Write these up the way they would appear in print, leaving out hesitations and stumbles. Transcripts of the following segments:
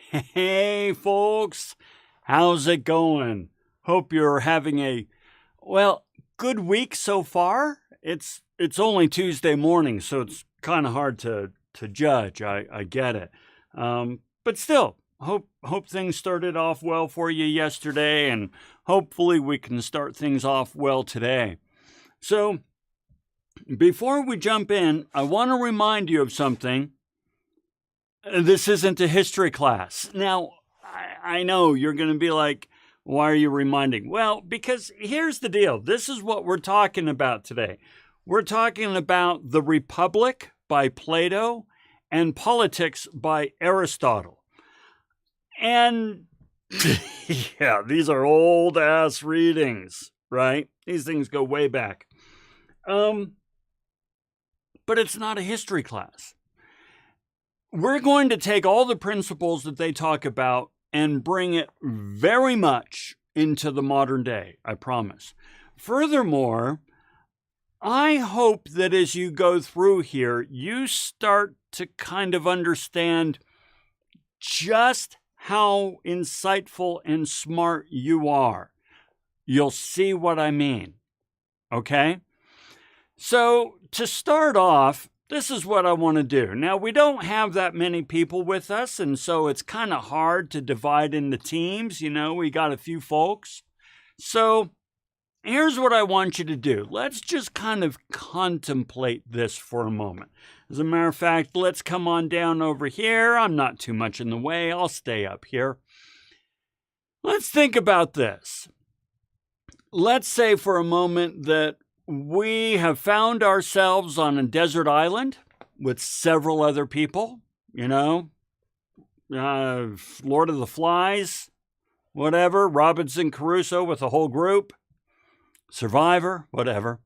Hey, folks, how's it going? Hope you're having a good week so far. It's only Tuesday morning, so it's kind of hard to judge. I get it, but still, hope things started off well for you yesterday, and hopefully we can start things off well today. So, before we jump in, I want to remind you of something. This isn't a history class. Now, I know you're going to be like, why are you reminding? Well, because here's the deal. This is what we're talking about today. We're talking about The Republic by Plato and Politics by Aristotle. And yeah, these are old ass readings, right? These things go way back. But it's not a history class. We're going to take all the principles that they talk about and bring it very much into the modern day, I promise. Furthermore, I hope that as you go through here, you start to kind of understand just how insightful and smart you are. You'll see what I mean, okay? So, to start off, this is what I want to do. Now, we don't have that many people with us, and so it's kind of hard to divide into teams. You know, we got a few folks. So, here's what I want you to do. Let's just kind of contemplate this for a moment. As a matter of fact, let's come on down over here. I'm not too much in the way. I'll stay up here. Let's think about this. Let's say for a moment that we have found ourselves on a desert island with several other people, Lord of the Flies, whatever, Robinson Crusoe with a whole group, Survivor, whatever.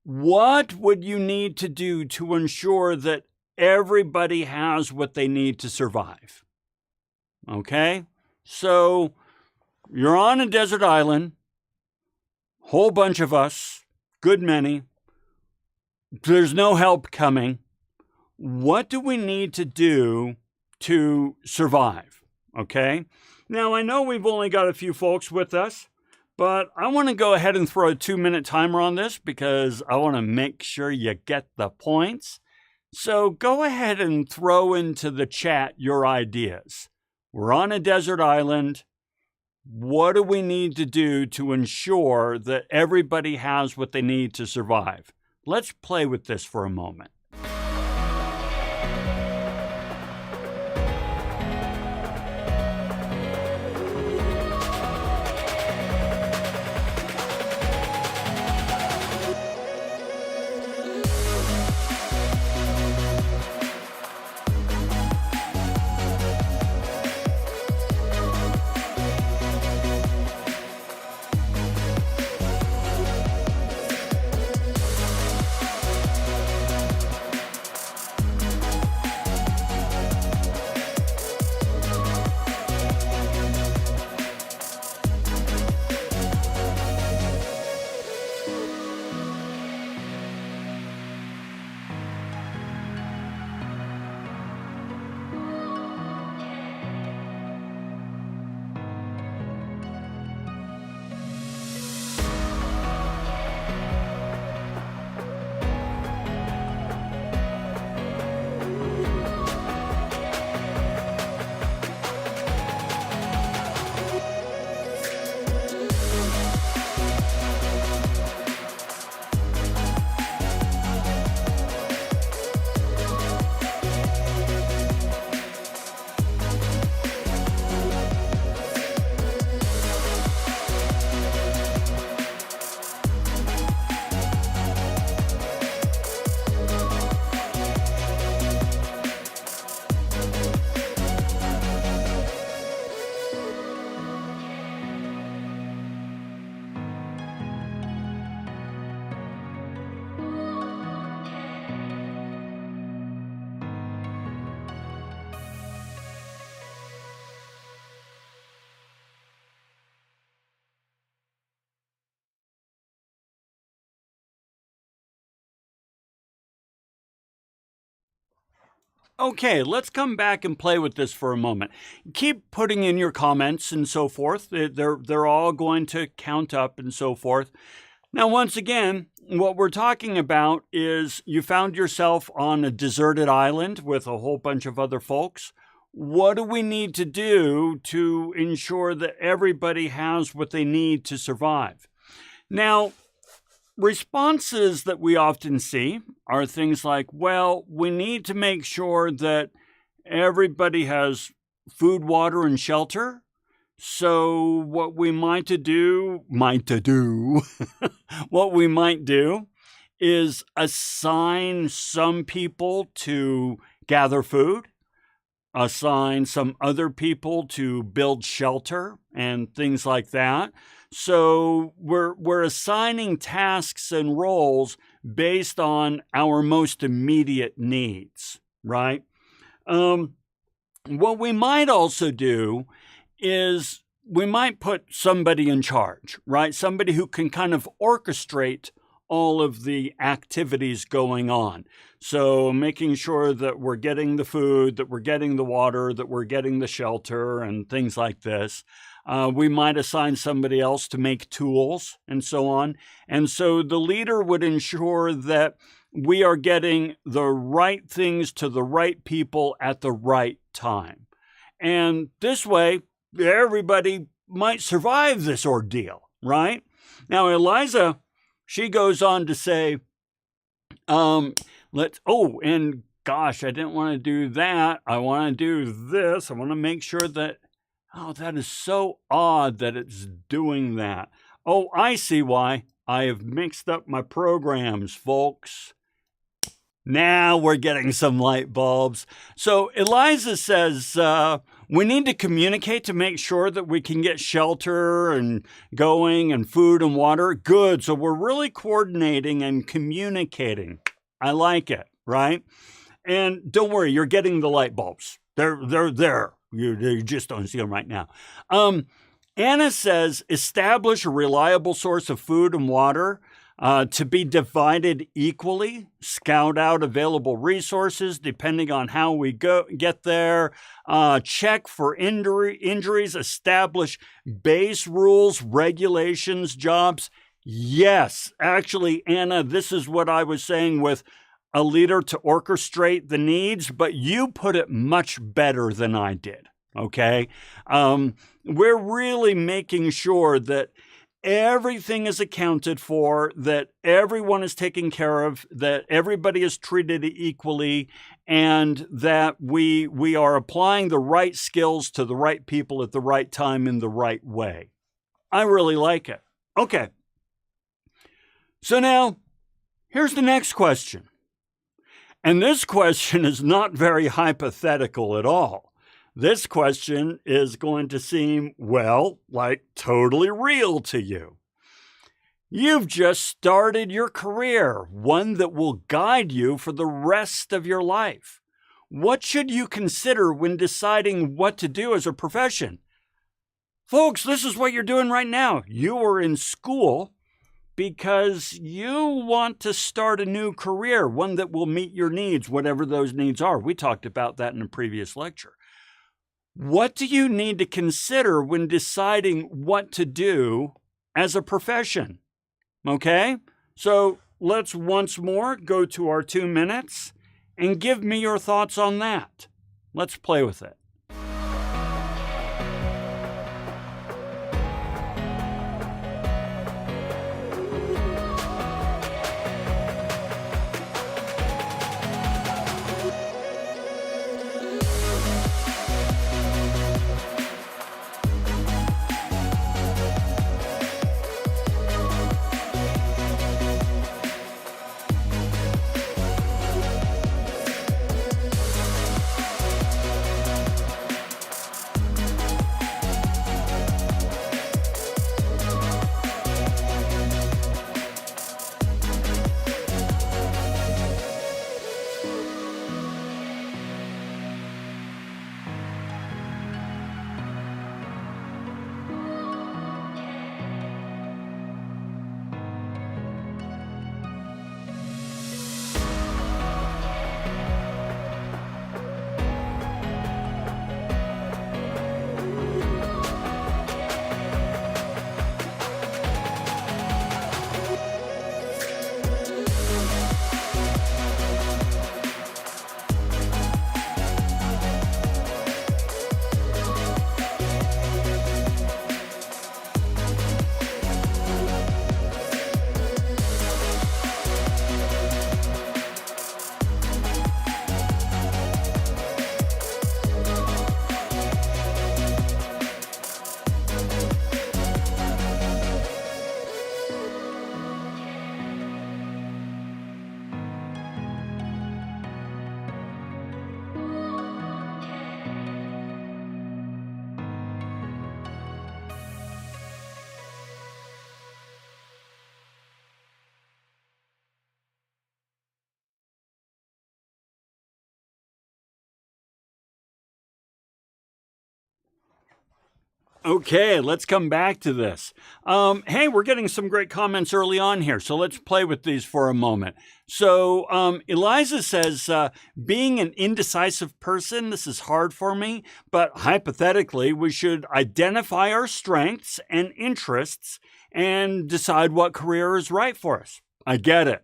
What would you need to do to ensure that everybody has what they need to survive? Okay? So, you're on a desert island, whole bunch of us, good many. There's no help coming. What do we need to do to survive? Okay? Now, I know we've only got a few folks with us, but I want to go ahead and throw a 2-minute timer on this because I want to make sure you get the points. So go ahead and throw into the chat your ideas. We're on a desert island. What do we need to do to ensure that everybody has what they need to survive? Let's play with this for a moment. Okay, let's come back and play with this for a moment. Keep putting in your comments and so forth. They're all going to count up and so forth. Now, once again, what we're talking about is you found yourself on a deserted island with a whole bunch of other folks. What do we need to do to ensure that everybody has what they need to survive? Now, responses that we often see are things like, well, we need to make sure that everybody has food, water, and shelter. So what we might do what we might do is assign some people to gather food, assign some other people to build shelter and things like that. So we're assigning tasks and roles based on our most immediate needs, right? What we might also do is we might put somebody in charge, right? Somebody who can kind of orchestrate all of the activities going on. So making sure that we're getting the food, that we're getting the water, that we're getting the shelter and things like this. We might assign somebody else to make tools and so on. And so the leader would ensure that we are getting the right things to the right people at the right time. And this way, everybody might survive this ordeal, right? Now, Eliza, she goes on to say, and gosh, I didn't want to do that. I want to do this. I want to make sure that, that is so odd that it's doing that. Oh, I see why. I have mixed up my programs, folks. Now we're getting some light bulbs. So Eliza says, we need to communicate to make sure that we can get shelter and going and food and water. Good. So we're really coordinating and communicating. I like it, right? And don't worry, you're getting the light bulbs. They're there. You just don't see them right now. Anna says, establish a reliable source of food and water to be divided equally, scout out available resources depending on how we get there, check for injuries, establish base rules, regulations, jobs. Yes, actually, Anna, this is what I was saying with a leader to orchestrate the needs, but you put it much better than I did, okay? We're really making sure that everything is accounted for, that everyone is taken care of, that everybody is treated equally, and that we are applying the right skills to the right people at the right time in the right way. I really like it. Okay. So now, here's the next question. And this question is not very hypothetical at all. This question is going to seem, well, like totally real to you. You've just started your career, one that will guide you for the rest of your life. What should you consider when deciding what to do as a profession? Folks, this is what you're doing right now. You are in school because you want to start a new career, one that will meet your needs, whatever those needs are. We talked about that in a previous lecture. What do you need to consider when deciding what to do as a profession? Okay, so let's once more go to our 2 minutes and give me your thoughts on that. Let's play with it. Okay, let's come back to this. Hey, we're getting some great comments early on here, so let's play with these for a moment. So, Eliza says, being an indecisive person, this is hard for me, but hypothetically, we should identify our strengths and interests and decide what career is right for us. I get it.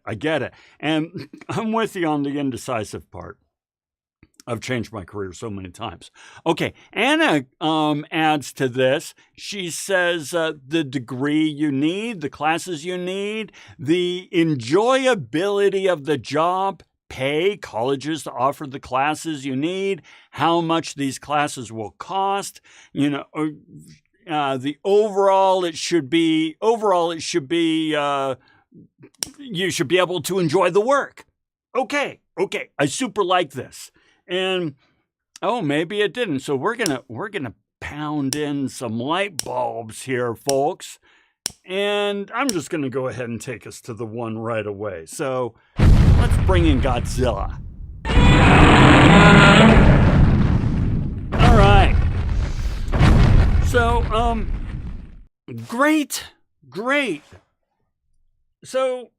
And I'm with you on the indecisive part. I've changed my career so many times. Okay, Anna adds to this. She says the degree you need, the classes you need, the enjoyability of the job, pay colleges to offer the classes you need, how much these classes will cost, the overall it should be you should be able to enjoy the work. Okay, I super like this. And maybe it didn't. So we're gonna pound in some light bulbs here, folks. And I'm just gonna go ahead and take us to the one right away. So let's bring in Godzilla. All right. So great. So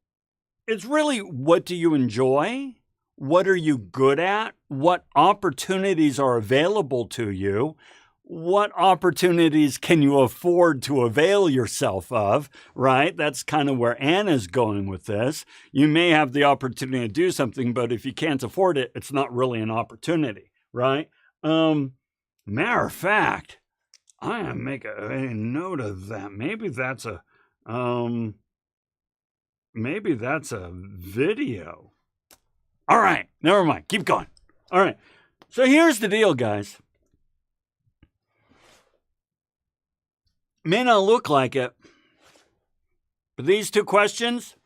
it's really, what do you enjoy? What are you good at? What opportunities are available to you? What opportunities can you afford to avail yourself of, right? That's kind of where Anna's going with this. You may have the opportunity to do something, but if you can't afford it, it's not really an opportunity, right? Matter of fact, I'm going to make a note of that. Maybe that's a video. All right, never mind. Keep going. All right. So here's the deal, guys. May not look like it, but these two questions,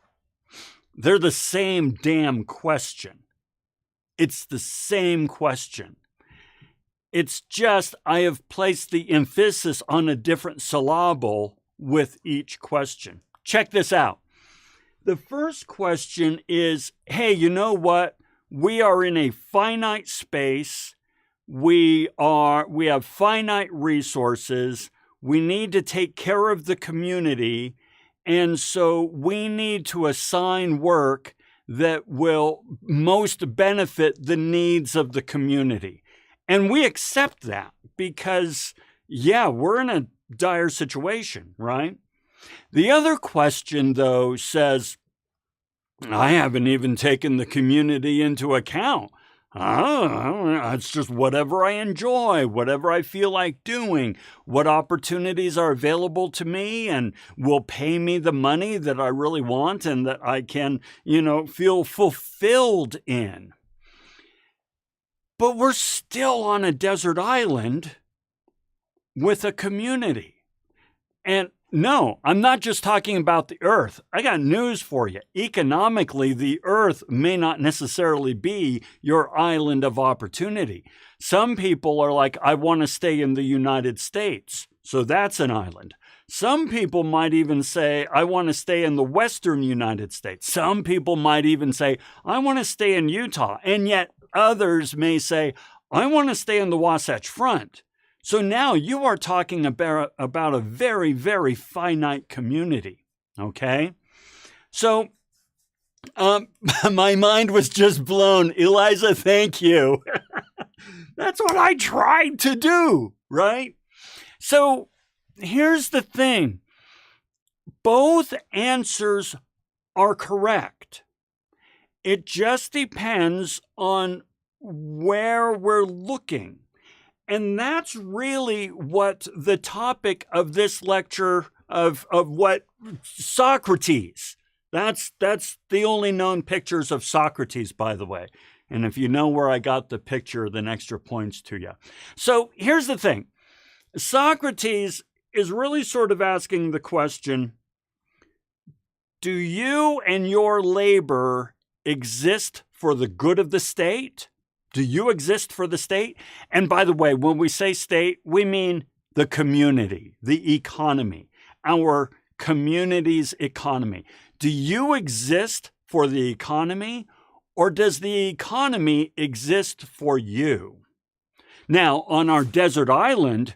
they're the same damn question. It's the same question. It's just I have placed the emphasis on a different syllable with each question. Check this out. The first question is, hey, you know what? We are in a finite space. We have finite resources. We need to take care of the community. And so we need to assign work that will most benefit the needs of the community. And we accept that because, we're in a dire situation, right? The other question, though, says, I haven't even taken the community into account. It's just whatever I enjoy, whatever I feel like doing, what opportunities are available to me and will pay me the money that I really want and that I can, feel fulfilled in. But we're still on a desert island with a community. And no, I'm not just talking about the earth. I got news for you. Economically, the earth may not necessarily be your island of opportunity. Some people are like, I want to stay in the United States. So that's an island. Some people might even say, I want to stay in the Western United States. Some people might even say, I want to stay in Utah. And yet others may say, I want to stay in the Wasatch Front. So now you are talking about a very, very finite community, okay? So my mind was just blown. Eliza, thank you. That's what I tried to do, right? So here's the thing. Both answers are correct. It just depends on where we're looking. And that's really what the topic of this lecture of what Socrates. That's the only known pictures of Socrates, by the way. And if you know where I got the picture, then extra points to you. So here's the thing. Socrates is really sort of asking the question, do you and your labor exist for the good of the state? Do you exist for the state? And by the way, when we say state, we mean the community, the economy, our community's economy. Do you exist for the economy, or does the economy exist for you? Now, on our desert island,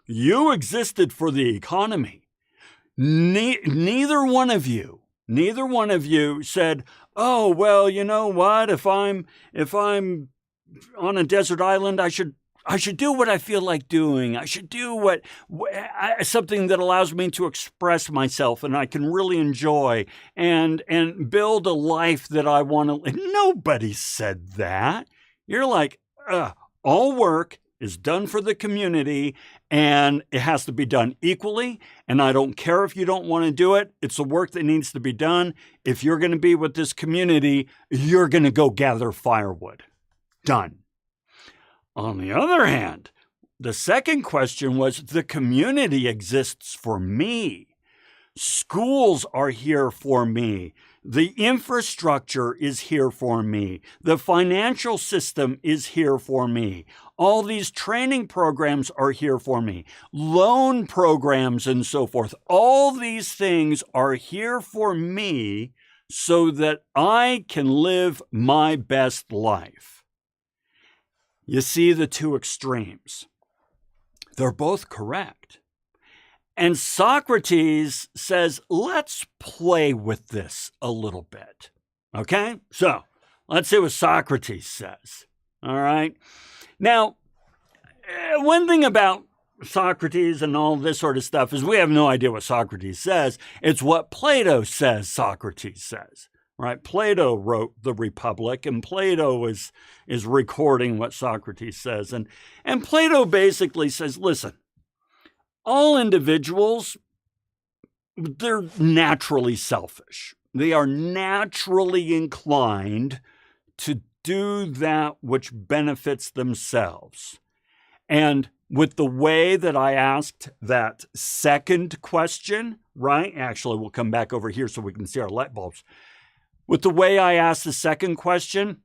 You existed for the economy. Neither one of you said, oh, well, you know what? If I'm on a desert island, I should do what I feel like doing. I should do something that allows me to express myself and I can really enjoy and build a life that I want to live. Nobody said that. You're like, all work is done for the community and it has to be done equally. And I don't care if you don't want to do it. It's the work that needs to be done. If you're going to be with this community, you're going to go gather firewood. Done. On the other hand, the second question was the community exists for me. Schools are here for me. The infrastructure is here for me. The financial system is here for me. All these training programs are here for me. Loan programs and so forth. All these things are here for me so that I can live my best life. You see the two extremes. They're both correct. And Socrates says, let's play with this a little bit. Okay? So, let's see what Socrates says. All right? Now, one thing about Socrates and all this sort of stuff is we have no idea what Socrates says. It's what Plato says Socrates says. Right? Plato wrote the Republic, and Plato is recording what Socrates says. And Plato basically says, listen, all individuals, they're naturally selfish. They are naturally inclined to do that which benefits themselves. And with the way that I asked that second question, right? Actually, we'll come back over here so we can see our light bulbs. With the way I asked the second question,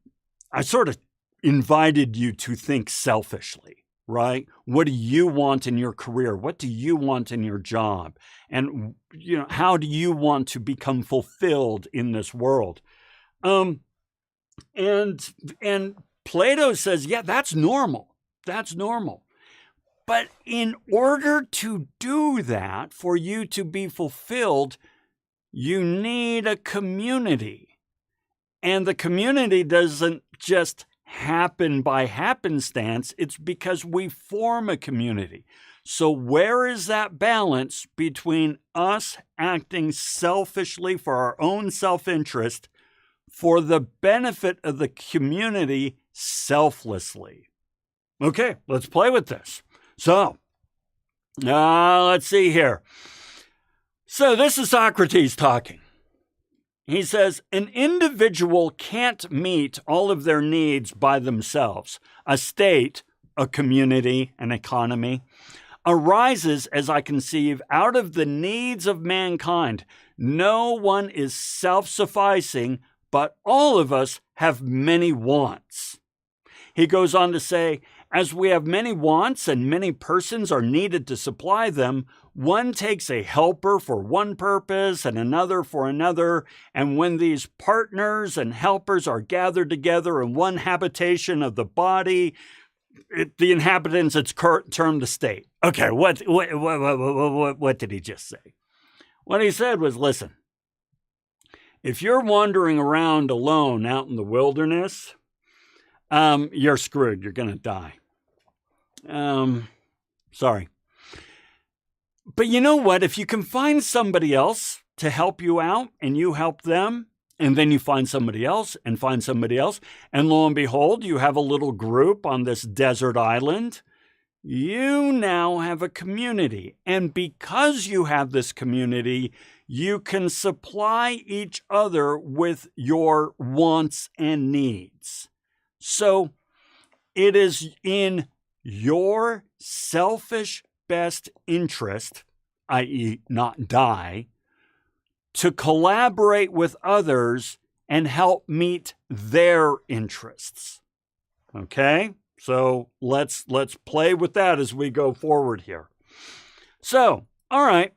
I sort of invited you to think selfishly. Right? What do you want in your career? What do you want in your job? And, how do you want to become fulfilled in this world? And Plato says, yeah, that's normal. That's normal. But in order to do that, for you to be fulfilled, you need a community. And the community doesn't just happen by happenstance. It's because we form a community. So where is that balance between us acting selfishly for our own self-interest for the benefit of the community selflessly? Okay, let's play with this. So, let's see here. So this is Socrates talking. He says, an individual can't meet all of their needs by themselves. A state, a community, an economy, arises, as I conceive, out of the needs of mankind. No one is self-sufficing, but all of us have many wants. He goes on to say, as we have many wants and many persons are needed to supply them, one takes a helper for one purpose and another for another, and when these partners and helpers are gathered together in one habitation of the body, the inhabitants, it's termed the state. Okay, what did he just say? What he said was, listen, if you're wandering around alone out in the wilderness, you're screwed. You're going to die. Sorry. But you know what? If you can find somebody else to help you out and you help them, and then you find somebody else, and lo and behold, you have a little group on this desert island, you now have a community. And because you have this community, you can supply each other with your wants and needs. So it is in your selfish best interest, i.e., not die, to collaborate with others and help meet their interests. Okay? So let's play with that as we go forward here. So, all right.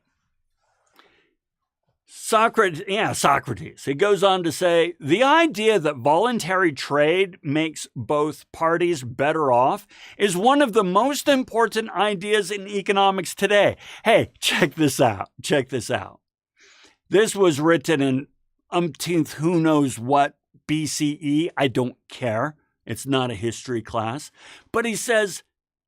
Socrates. He goes on to say, the idea that voluntary trade makes both parties better off is one of the most important ideas in economics today. Hey, check this out. Check this out. This was written in umpteenth who knows what BCE. I don't care. It's not a history class. But he says,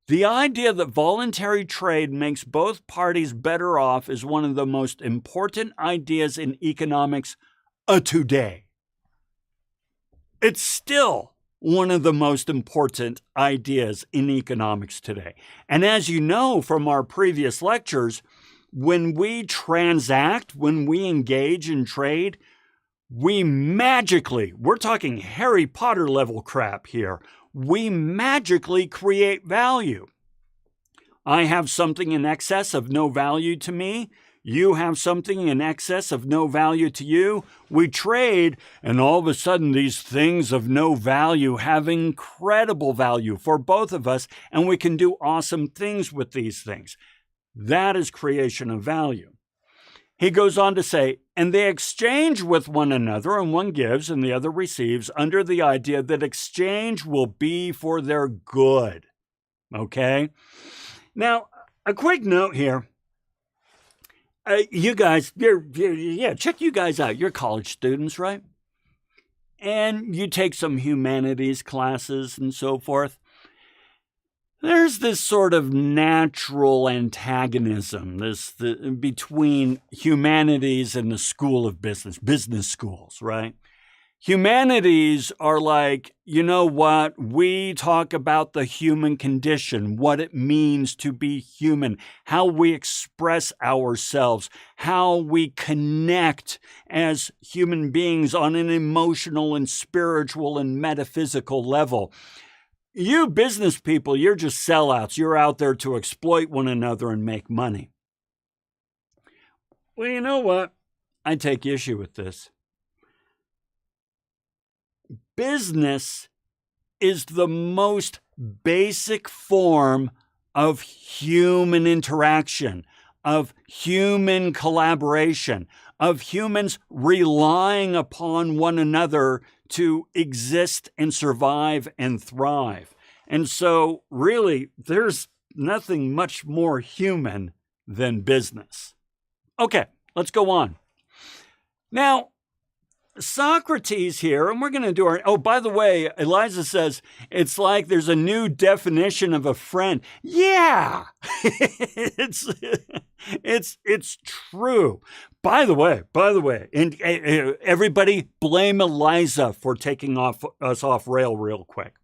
the idea that voluntary trade makes both parties better off is one of the most important ideas in economics today. It's still one of the most important ideas in economics today. And as you know from our previous lectures, when we transact, when we engage in trade, we magically, we're talking Harry Potter level crap here, we magically create value. I have something in excess of no value to me. You have something in excess of no value to you. We trade, and all of a sudden these things of no value have incredible value for both of us, and we can do awesome things with these things. That is creation of value. He goes on to say, and they exchange with one another, and one gives and the other receives, under the idea that exchange will be for their good. Okay? Now, a quick note here. You guys, check you guys out. You're college students, right? And you take some humanities classes and so forth. There's this sort of natural antagonism between humanities and the school of business schools, right? Humanities are like, you know what? We talk about the human condition, what it means to be human, how we express ourselves, how we connect as human beings on an emotional and spiritual and metaphysical level. You business people, you're just sellouts. You're out there to exploit one another and make money. Well, you know what? I take issue with this. Business is the most basic form of human interaction, of human collaboration, of humans relying upon one another to exist and survive and thrive. And so, really, there's nothing much more human than business. Okay, let's go on. Now, Socrates here, and we're going to do our... Oh, by the way, Eliza says, it's like there's a new definition of a friend. Yeah, it's true. By the way, and everybody blame Eliza for taking us off rail real quick.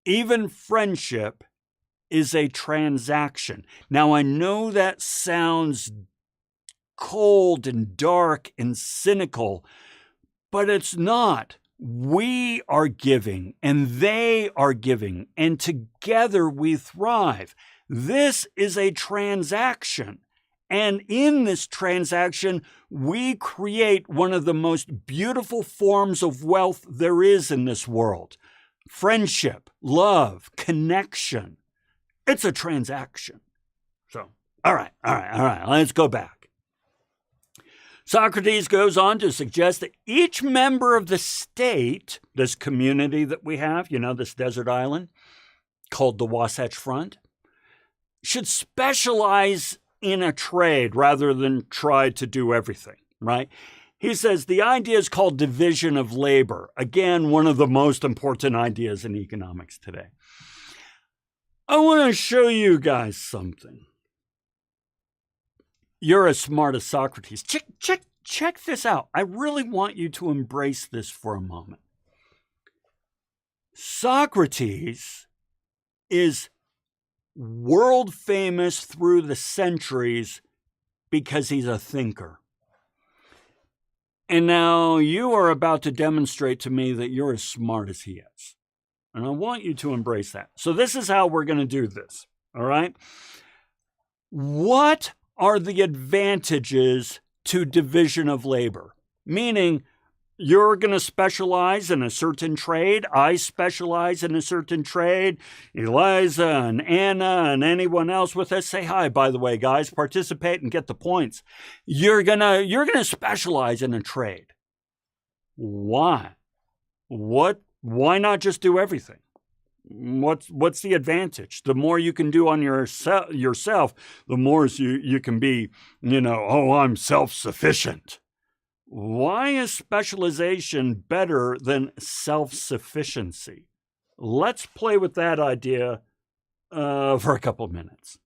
Even friendship is a transaction. Now, I know that sounds cold and dark and cynical, but it's not. We are giving and they are giving, and together we thrive. This is a transaction. And in this transaction, we create one of the most beautiful forms of wealth there is in this world. Friendship, love, connection. It's a transaction. So, all right. Let's go back. Socrates goes on to suggest that each member of the state, this community that we have, this desert island called the Wasatch Front, should specialize in a trade rather than try to do everything, right? He says the idea is called division of labor. Again, one of the most important ideas in economics today. I want to show you guys something. You're as smart as Socrates. Check this out. I really want you to embrace this for a moment. Socrates is world famous through the centuries because he's a thinker. And now you are about to demonstrate to me that you're as smart as he is. And I want you to embrace that. So this is how we're going to do this. All right? What are the advantages to division of labor? Meaning, You're going to specialize in a certain trade. I specialize in a certain trade. Eliza and Anna and anyone else with us, say hi, by the way, guys. Participate and get the points. You're gonna specialize in a trade. Why? Why not just do everything? What's the advantage? The more you can do on yourself, the more you can be, I'm self-sufficient. Why is specialization better than self-sufficiency? Let's play with that idea for a couple of minutes.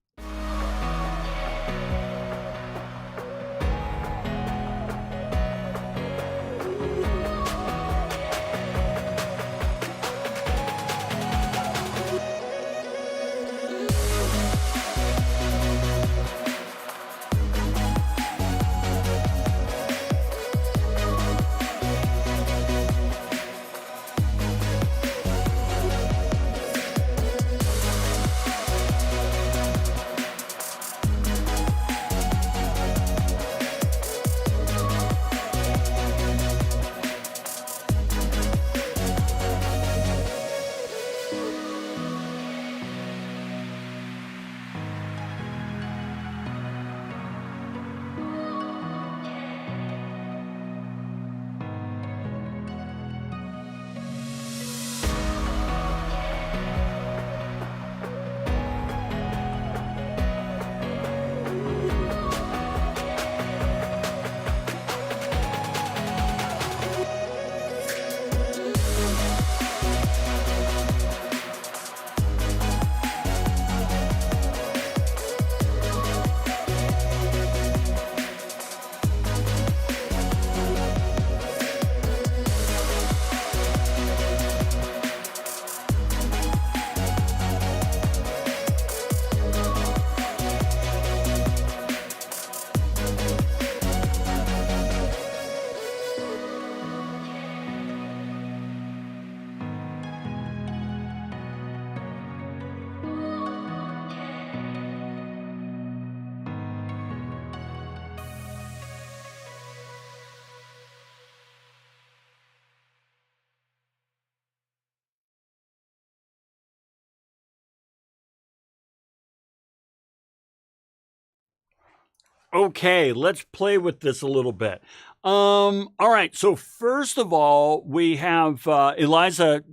Okay, let's play with this a little bit. All right, so first of all, we have Eliza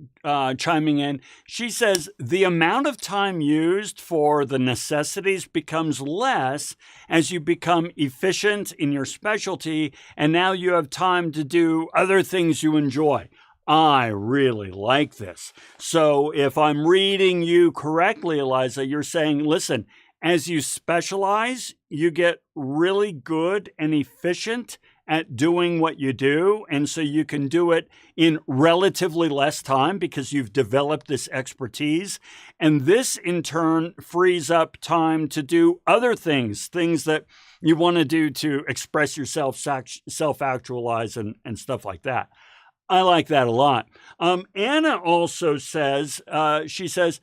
chiming in. She says the amount of time used for the necessities becomes less as you become efficient in your specialty, and now you have time to do other things you enjoy. I really like this. So if I'm reading you correctly, Eliza, you're saying, listen, as you specialize, you get really good and efficient at doing what you do. And so you can do it in relatively less time because you've developed this expertise. And this in turn frees up time to do other things that you want to do to express yourself, self-actualize and stuff like that. I like that a lot. Anna also says, she says,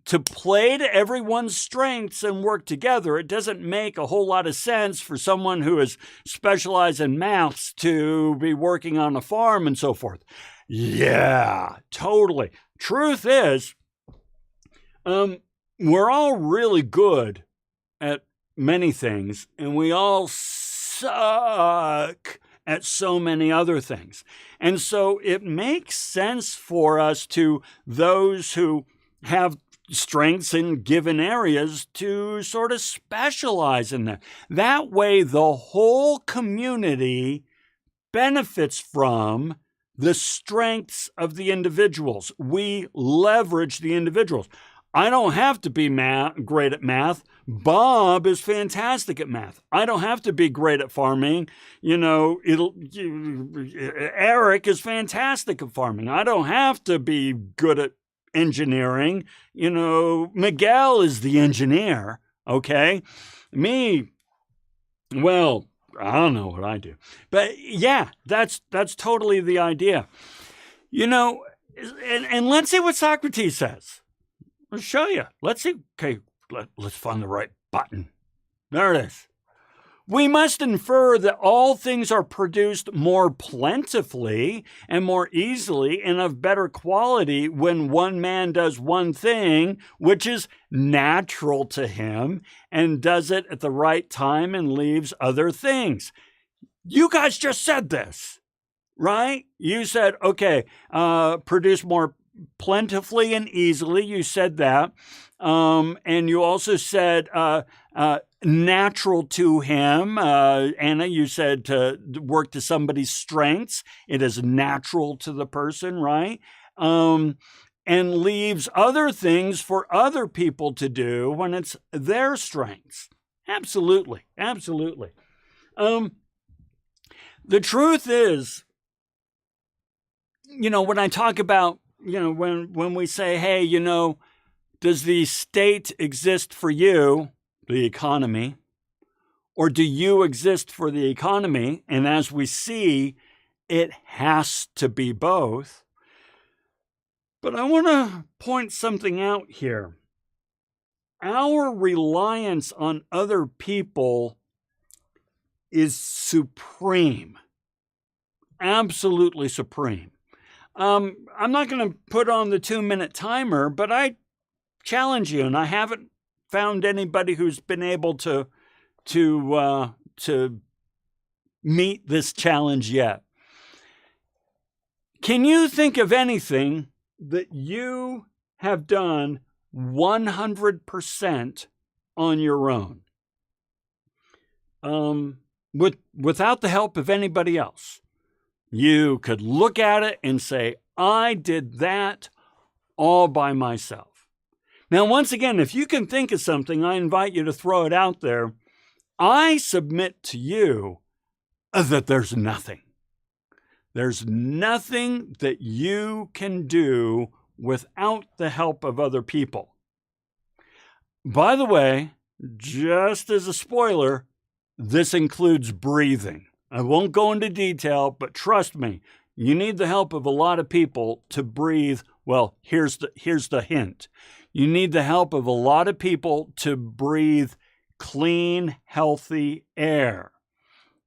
to play to everyone's strengths and work together, it doesn't make a whole lot of sense for someone who is specialized in maths to be working on a farm and so forth. Yeah, totally. Truth is, we're all really good at many things, and we all suck at so many other things. And so it makes sense for us to those who have strengths in given areas to sort of specialize in them. That way, the whole community benefits from the strengths of the individuals. We leverage the individuals. I don't have to be great at math. Bob is fantastic at math. I don't have to be great at farming. Eric is fantastic at farming. I don't have to be good at engineering. Miguel is the engineer. Okay. Me, well, I don't know what I do. But yeah, that's totally the idea. And let's see what Socrates says. I'll show you. Let's see. Okay, let's find the right button. There it is. We must infer that all things are produced more plentifully and more easily and of better quality when one man does one thing, which is natural to him, and does it at the right time and leaves other things. You guys just said this, right? You said, okay, produce more plentifully and easily. You said that. And you also said natural to him. Anna, you said to work to somebody's strengths. It is natural to the person, right? And leaves other things for other people to do when it's their strengths. Absolutely. Absolutely. The truth is, when I talk about, when we say, hey, does the state exist for you, the economy, or do you exist for the economy? And as we see, it has to be both. But I want to point something out here. Our reliance on other people is supreme, absolutely supreme. I'm not going to put on the 2-minute timer, but I challenge you, and I haven't found anybody who's been able to meet this challenge yet. Can you think of anything that you have done 100% on your own, without the help of anybody else? You could look at it and say, I did that all by myself. Now, once again, if you can think of something, I invite you to throw it out there. I submit to you that there's nothing. There's nothing that you can do without the help of other people. By the way, just as a spoiler, this includes breathing. I won't go into detail, but trust me, you need the help of a lot of people to breathe. Well, here's the hint. You need the help of a lot of people to breathe clean, healthy air.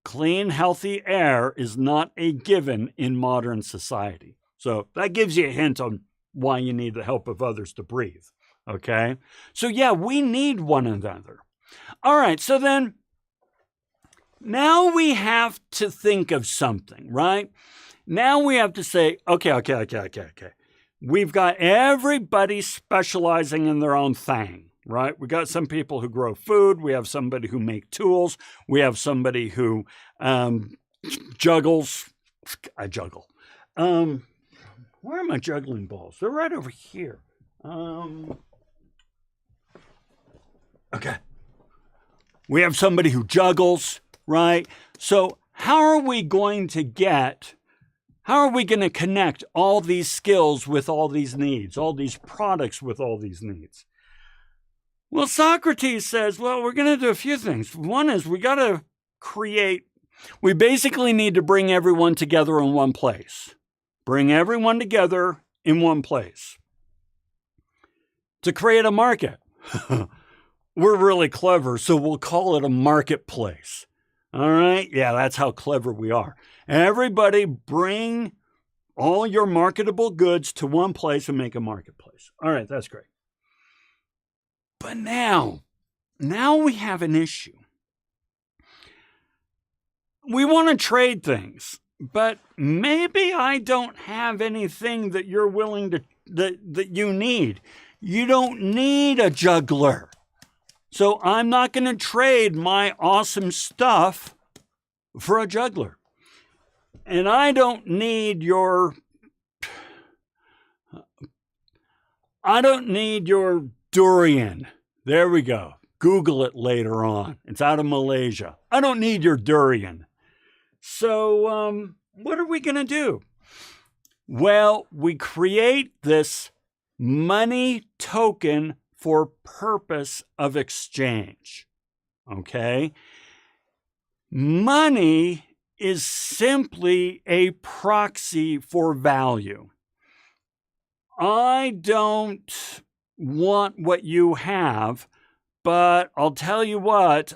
Clean, healthy air is not a given in modern society. So that gives you a hint on why you need the help of others to breathe. Okay? So yeah, we need one another. All right, so then now we have to think of something, right? Now we have to say, okay. We've got everybody specializing in their own thing, right? We got some people who grow food. We have somebody who make tools. We have somebody who juggles. I juggle. Where are my juggling balls? They're right over here. Okay. We have somebody who juggles, right? So how are we going to connect all these skills with all these needs, all these products with all these needs? Well, Socrates says, we're going to do a few things. One is we basically need to bring everyone together in one place. Bring everyone together in one place. To create a market. We're really clever, so we'll call it a marketplace. All right? Yeah, that's how clever we are. Everybody bring all your marketable goods to one place and make a marketplace. All right, that's great. But now we have an issue. We want to trade things, but maybe I don't have anything that you're willing to, that you need. You don't need a juggler. So I'm not going to trade my awesome stuff for a juggler. And I don't need your durian. There we go. Google it later on. It's out of Malaysia. I don't need your durian. So what are we going to do? Well, we create this money token for purpose of exchange. Okay? Money is simply a proxy for value. I don't want what you have, but I'll tell you what,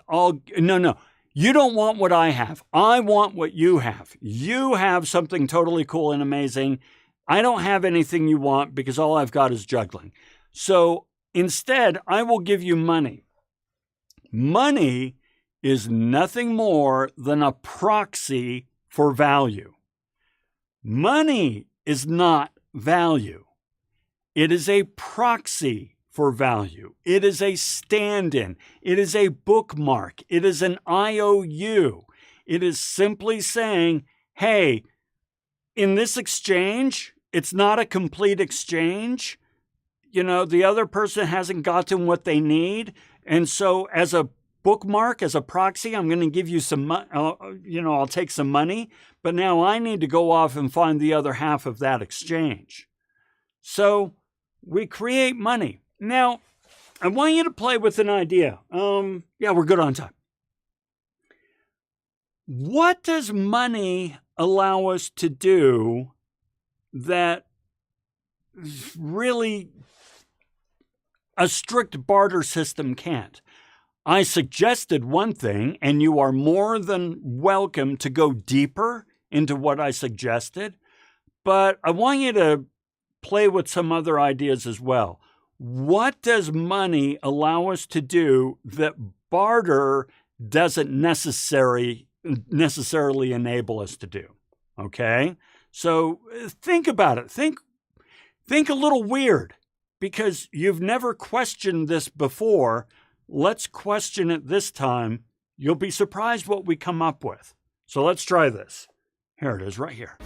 You don't want what I have. I want what you have. You have something totally cool and amazing. I don't have anything you want because all I've got is juggling. So instead, I will give you money. Money is nothing more than a proxy for value. Money is not value. It is a proxy for value. It is a stand-in. It is a bookmark. It is an IOU. It is simply saying, hey, in this exchange, it's not a complete exchange. The other person hasn't gotten what they need. And so as a bookmark, as a proxy, I'm going to give you some, I'll take some money, but now I need to go off and find the other half of that exchange. So we create money. Now, I want you to play with an idea. We're good on time. What does money allow us to do that really a strict barter system can't? I suggested one thing, and you are more than welcome to go deeper into what I suggested, but I want you to play with some other ideas as well. What does money allow us to do that barter doesn't necessarily enable us to do? Okay? So think about it. Think a little weird, because you've never questioned this before. Let's question it this time. You'll be surprised what we come up with. So let's try this. Here it is right here.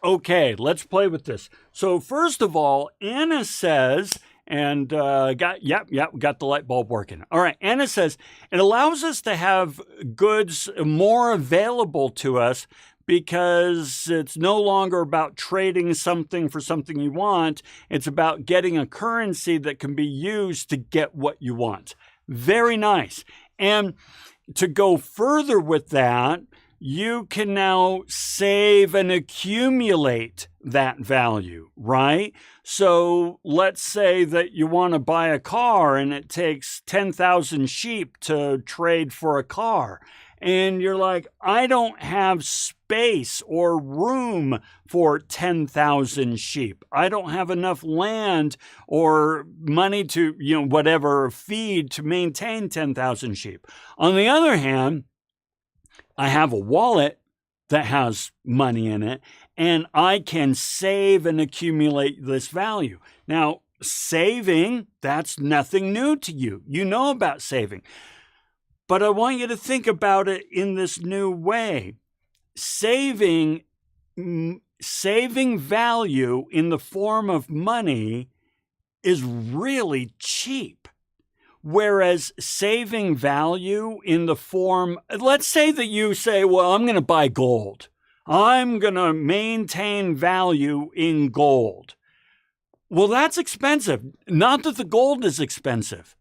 Okay, let's play with this. So first of all, Anna says, and got the light bulb working. All right, Anna says, it allows us to have goods more available to us because it's no longer about trading something for something you want. It's about getting a currency that can be used to get what you want. Very nice. And to go further with that, you can now save and accumulate that value, right? So let's say that you want to buy a car and it takes 10,000 sheep to trade for a car. And you're like, I don't have space or room for 10,000 sheep. I don't have enough land or money to, whatever, feed to maintain 10,000 sheep. On the other hand, I have a wallet that has money in it, and I can save and accumulate this value. Now, saving, that's nothing new to you. You know about saving. But I want you to think about it in this new way. Saving value in the form of money is really cheap. Whereas saving value in the form, let's say that you say, well, I'm going to buy gold. I'm going to maintain value in gold. Well, that's expensive. Not that the gold is expensive.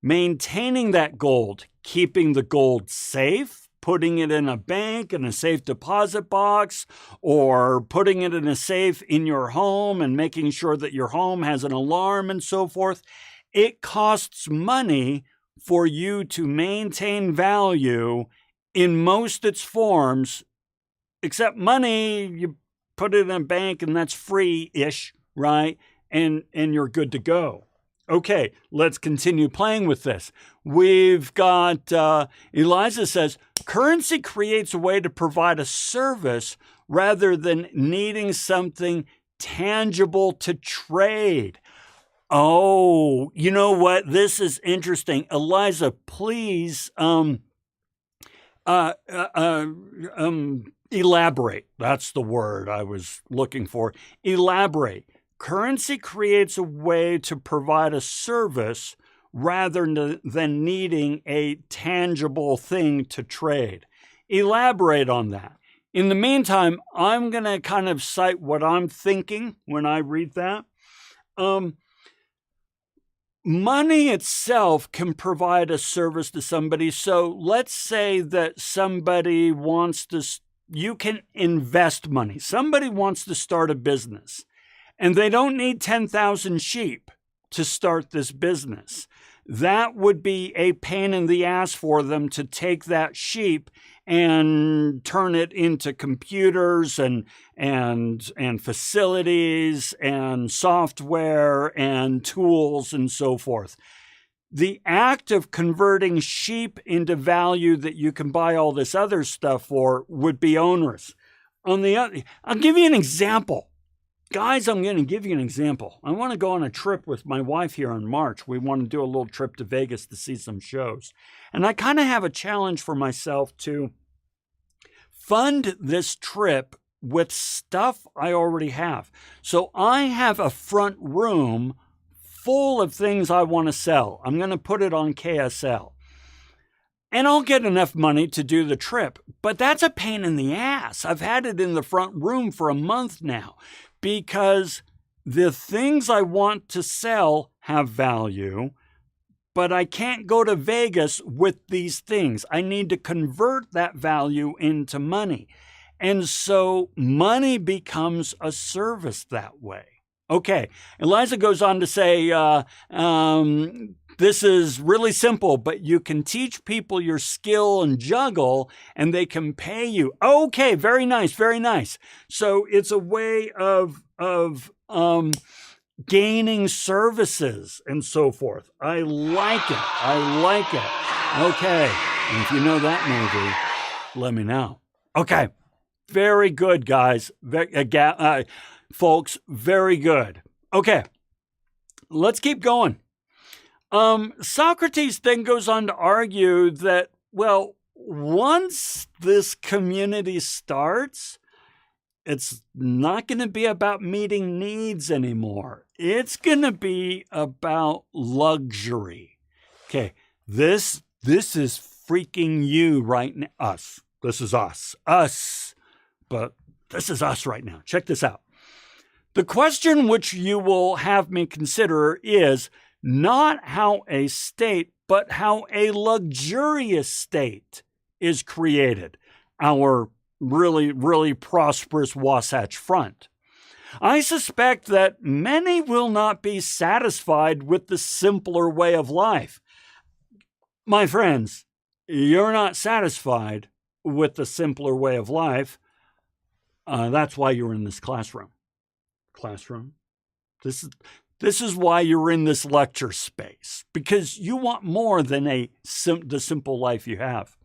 Maintaining that gold, keeping the gold safe, putting it in a bank, in a safe deposit box, or putting it in a safe in your home and making sure that your home has an alarm and so forth. It costs money for you to maintain value in most its forms, except money, you put it in a bank and that's free-ish, right? And you're good to go. Okay, let's continue playing with this. We've got, Eliza says, currency creates a way to provide a service rather than needing something tangible to trade. Oh, you know what? This is interesting. Eliza, please elaborate. That's the word I was looking for. Elaborate. Currency creates a way to provide a service rather than needing a tangible thing to trade. Elaborate on that. In the meantime, I'm going to kind of cite what I'm thinking when I read that. Money itself can provide a service to somebody. So let's say that somebody wants to, you can invest money. Somebody wants to start a business and they don't need 10,000 sheep to start this business. That would be a pain in the ass for them to take that sheep and turn it into computers and facilities and software and tools and so forth. The act of converting sheep into value that you can buy all this other stuff for would be onerous. On the other, I'll give you an example. Guys, I'm going to give you an example. I want to go on a trip with my wife here in March. We want to do a little trip to Vegas to see some shows. And I kind of have a challenge for myself to fund this trip with stuff I already have. So I have a front room full of things I want to sell. I'm going to put it on KSL. And I'll get enough money to do the trip. But that's a pain in the ass. I've had it in the front room for a month now, because the things I want to sell have value, but I can't go to Vegas with these things. I need to convert that value into money. And so money becomes a service that way. Okay, Eliza goes on to say, this is really simple, but you can teach people your skill and juggle and they can pay you. Okay, very nice, very nice. So it's a way of gaining services and so forth. I like it. I like it. Okay, and if you know that movie, let me know. Okay, very good, guys. Folks, very good. Okay, let's keep going. Socrates then goes on to argue that, well, once this community starts, it's not going to be about meeting needs anymore. It's going to be about luxury. Okay, this is freaking you right now. Us. This is us. Us. But this is us right now. Check this out. The question which you will have me consider is not how a state, but how a luxurious state is created. Our really, really prosperous Wasatch Front. I suspect that many will not be satisfied with the simpler way of life. My friends, you're not satisfied with the simpler way of life. That's why you're in this classroom. This is why you're in this lecture space, because you want more than the simple life you have.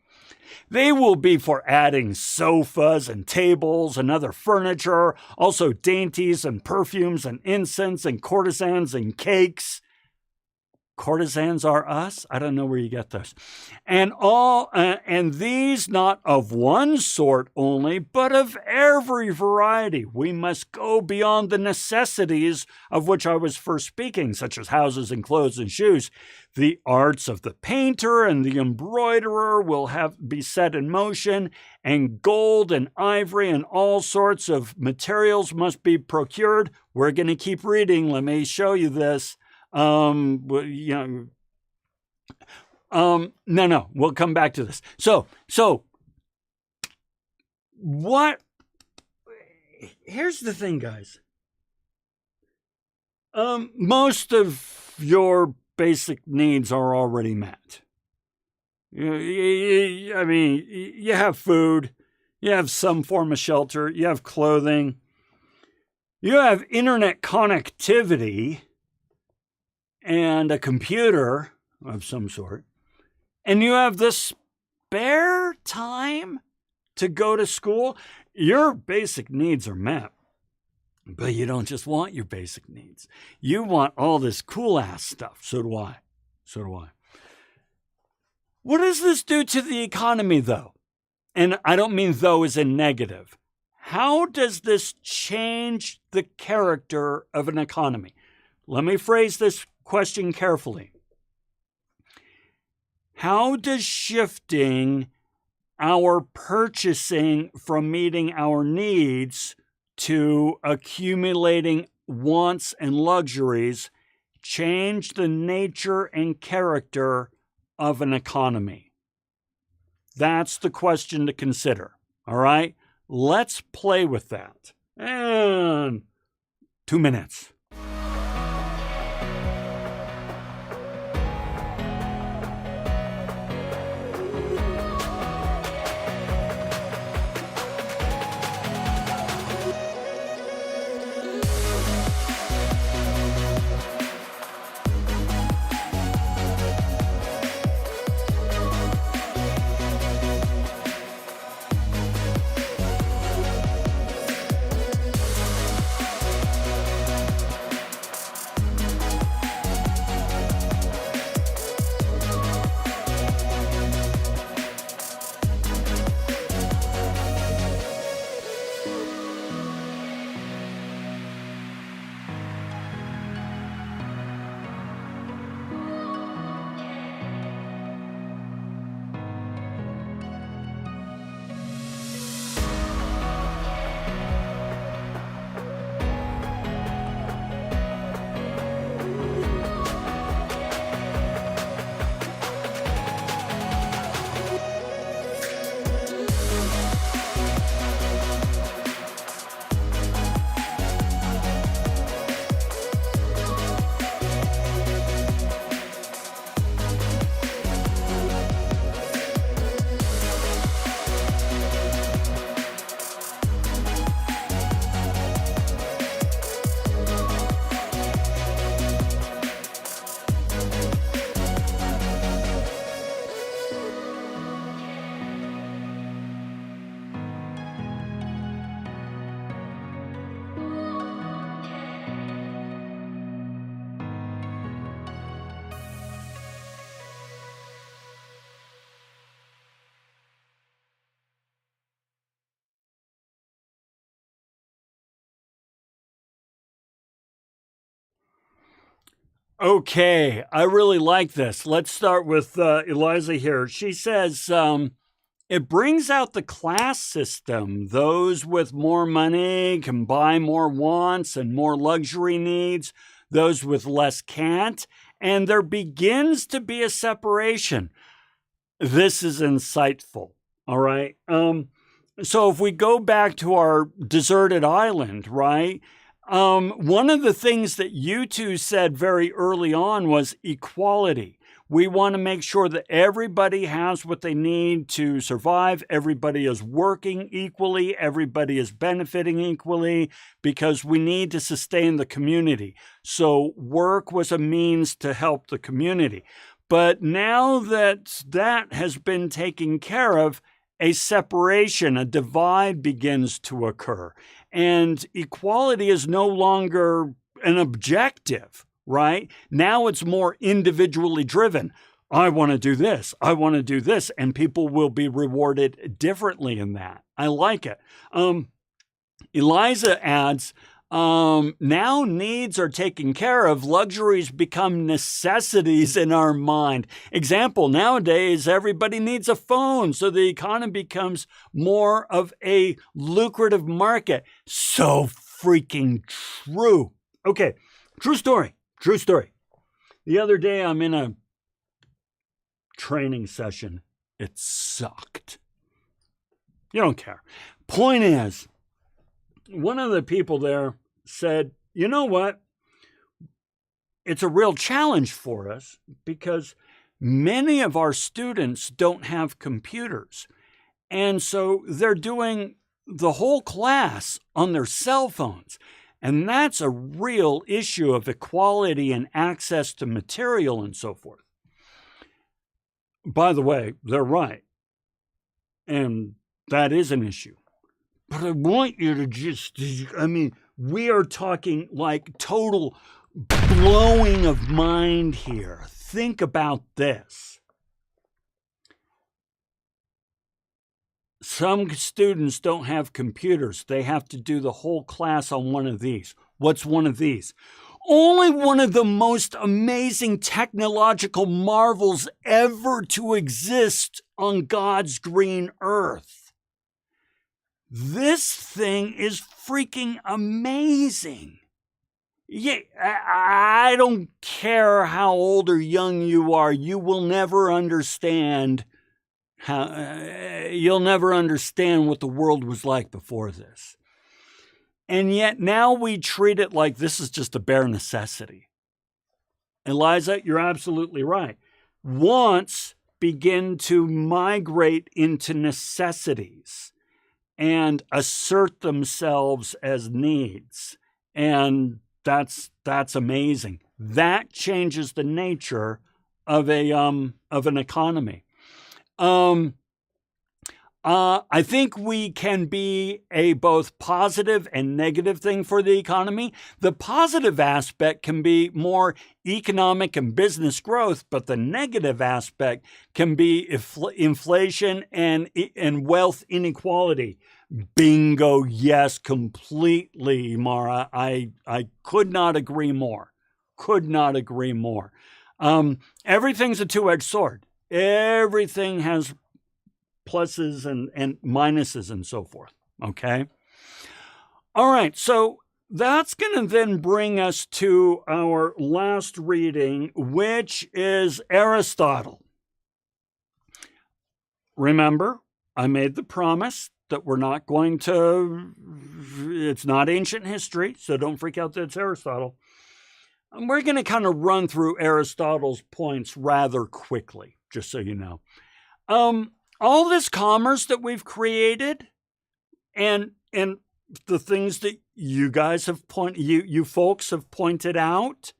They will be for adding sofas and tables and other furniture, also dainties and perfumes and incense and courtesans and cakes. courtesans are us. I don't know where you get those. And these not of one sort only, but of every variety. We must go beyond the necessities of which I was first speaking, such as houses and clothes and shoes. The arts of the painter and the embroiderer will be set in motion, and gold and ivory and all sorts of materials must be procured. We're going to keep reading. Let me show you this. No, we'll come back to this. So what, here's the thing, guys. Most of your basic needs are already met. I mean, you have food, you have some form of shelter, you have clothing, you have internet connectivity, and a computer of some sort, and you have the spare time to go to school. Your basic needs are met, but you don't just want your basic needs. You want all this cool ass stuff. So do I. What does this do to the economy, though? And I don't mean though as in negative. How does this change the character of an economy? Let me phrase this question carefully. How does shifting our purchasing from meeting our needs to accumulating wants and luxuries change the nature and character of an economy? That's the question to consider. All right? Let's play with that. And 2 minutes. Okay, I really like this. Let's start with Eliza here. She says, it brings out the class system. Those with more money can buy more wants and more luxury needs. Those with less can't. And there begins to be a separation. This is insightful, all right? So if we go back to our deserted island, right? One of the things that you two said very early on was equality. We want to make sure that everybody has what they need to survive. Everybody is working equally. Everybody is benefiting equally because we need to sustain the community. So work was a means to help the community. But now that that has been taken care of, a separation, a divide begins to occur. And equality is no longer an objective, right? Now it's more individually driven. I want to do this. I want to do this. And people will be rewarded differently in that. I like it. Eliza adds, now needs are taken care of. Luxuries become necessities in our mind. Example, nowadays, everybody needs a phone. So the economy becomes more of a lucrative market. So freaking true. Okay. True story. The other day, I'm in a training session. It sucked. You don't care. Point is, one of the people there said, you know what? It's a real challenge for us because many of our students don't have computers. And so they're doing the whole class on their cell phones. And that's a real issue of equality and access to material and so forth. By the way, they're right. And that is an issue. But I want you to we are talking like total blowing of mind here. Think about this. Some students don't have computers. They have to do the whole class on one of these. What's one of these? Only one of the most amazing technological marvels ever to exist on God's green earth. This thing is freaking amazing. Yeah, I don't care how old or young you are, you will never understand you'll never understand what the world was like before this. And yet now we treat it like this is just a bare necessity. Eliza, you're absolutely right. Wants begin to migrate into necessities and assert themselves as needs. And that's amazing. That changes the nature of an economy. I think we can be a both positive and negative thing for the economy. The positive aspect can be more economic and business growth, but the negative aspect can be inflation and wealth inequality. Bingo, yes, completely, Mara. I could not agree more. Everything's a two-edged sword. Everything has pluses and minuses and so forth, okay? All right, so that's going to then bring us to our last reading, which is Aristotle. Remember, I made the promise that we're not going to, it's not ancient history, so don't freak out that it's Aristotle. And we're going to kind of run through Aristotle's points rather quickly, just so you know. All this commerce that we've created and the things that you guys have you folks have pointed out,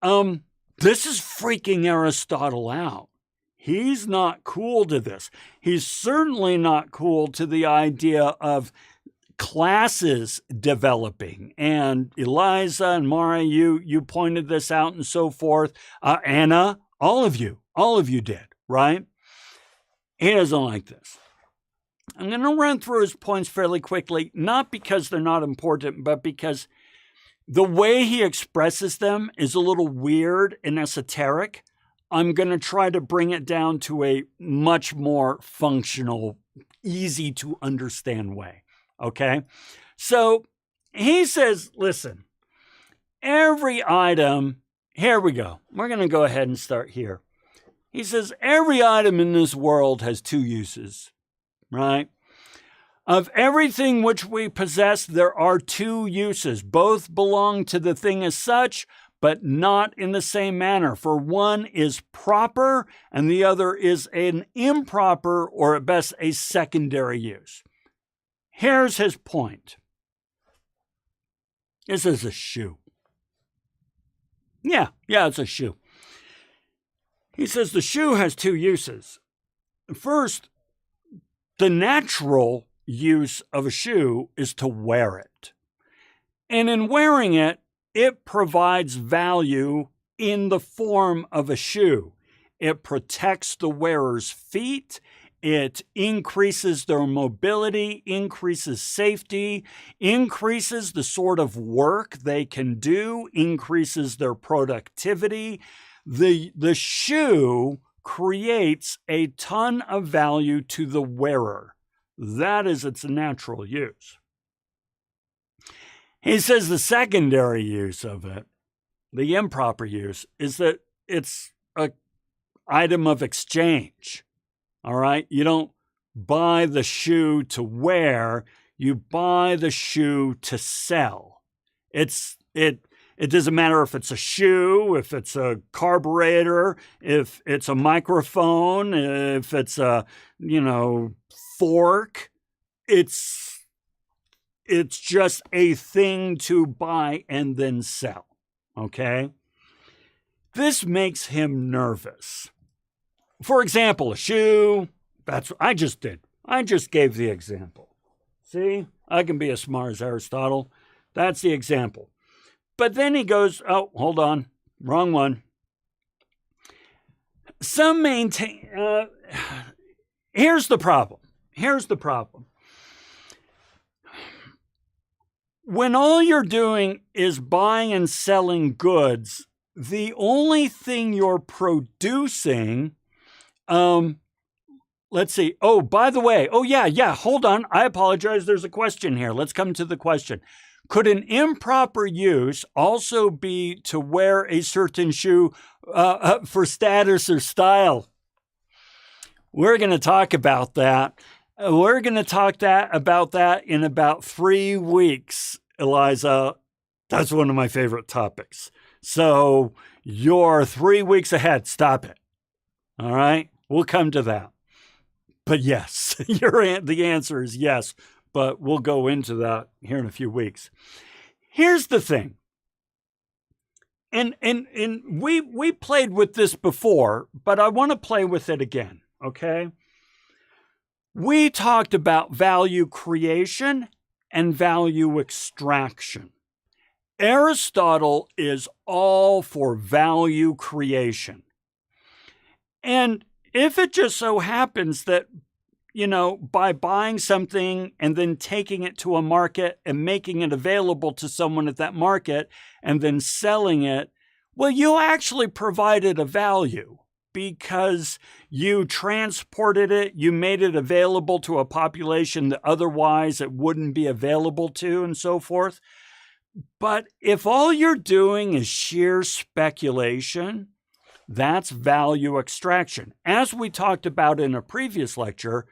this is freaking Aristotle out. He's not cool to this. He's certainly not cool to the idea of classes developing. And Eliza and Mara, you pointed this out and so forth. Anna, all of you did, right? He doesn't like this. I'm going to run through his points fairly quickly, not because they're not important, but because the way he expresses them is a little weird and esoteric. I'm going to try to bring it down to a much more functional, easy to understand way. Okay? So he says, listen, every item, here we go. We're going to go ahead and start here. He says, every item in this world has two uses, right? Of everything which we possess, there are two uses. Both belong to the thing as such, but not in the same manner. For one is proper, and the other is an improper, or at best, a secondary use. Here's his point. This is a shoe. Yeah, it's a shoe. He says the shoe has two uses. First, the natural use of a shoe is to wear it. And in wearing it, it provides value in the form of a shoe. It protects the wearer's feet. It increases their mobility, increases safety, increases the sort of work they can do, increases their productivity. The shoe creates a ton of value to the wearer. That is its natural use. He says the secondary use of it, the improper use, is that it's an item of exchange. All right? You don't buy the shoe to wear, you buy the shoe to sell. It doesn't matter if it's a shoe, if it's a carburetor, if it's a microphone, if it's a, fork. It's just a thing to buy and then sell. Okay? This makes him nervous. For example, a shoe, that's what I just did. I just gave the example. See? I can be as smart as Aristotle. That's the example. But then he goes, oh, hold on, wrong one. Some maintain, here's the problem. When all you're doing is buying and selling goods, the only thing you're producing, let's see. Oh, by the way, hold on. I apologize. There's a question here. Let's come to the question. Could an improper use also be to wear a certain shoe for status or style? We're going to talk about that. We're going to talk about that in about 3 weeks, Eliza. That's one of my favorite topics. So you're 3 weeks ahead. Stop it. All right? We'll come to that. But yes, the answer is yes. But we'll go into that here in a few weeks. Here's the thing. And we played with this before, but I want to play with it again, okay? We talked about value creation and value extraction. Aristotle is all for value creation. And if it just so happens that by buying something and then taking it to a market and making it available to someone at that market and then selling it, well, you actually provided a value because you transported it, you made it available to a population that otherwise it wouldn't be available to and so forth. But if all you're doing is sheer speculation, that's value extraction. As we talked about in a previous lecture,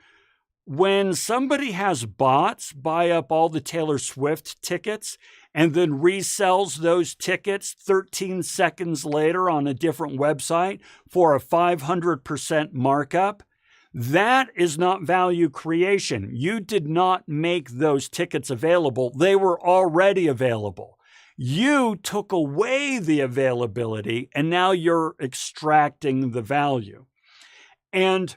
when somebody has bots buy up all the Taylor Swift tickets and then resells those tickets 13 seconds later on a different website for a 500% markup, that is not value creation. You did not make those tickets available. They were already available. You took away the availability and now you're extracting the value. And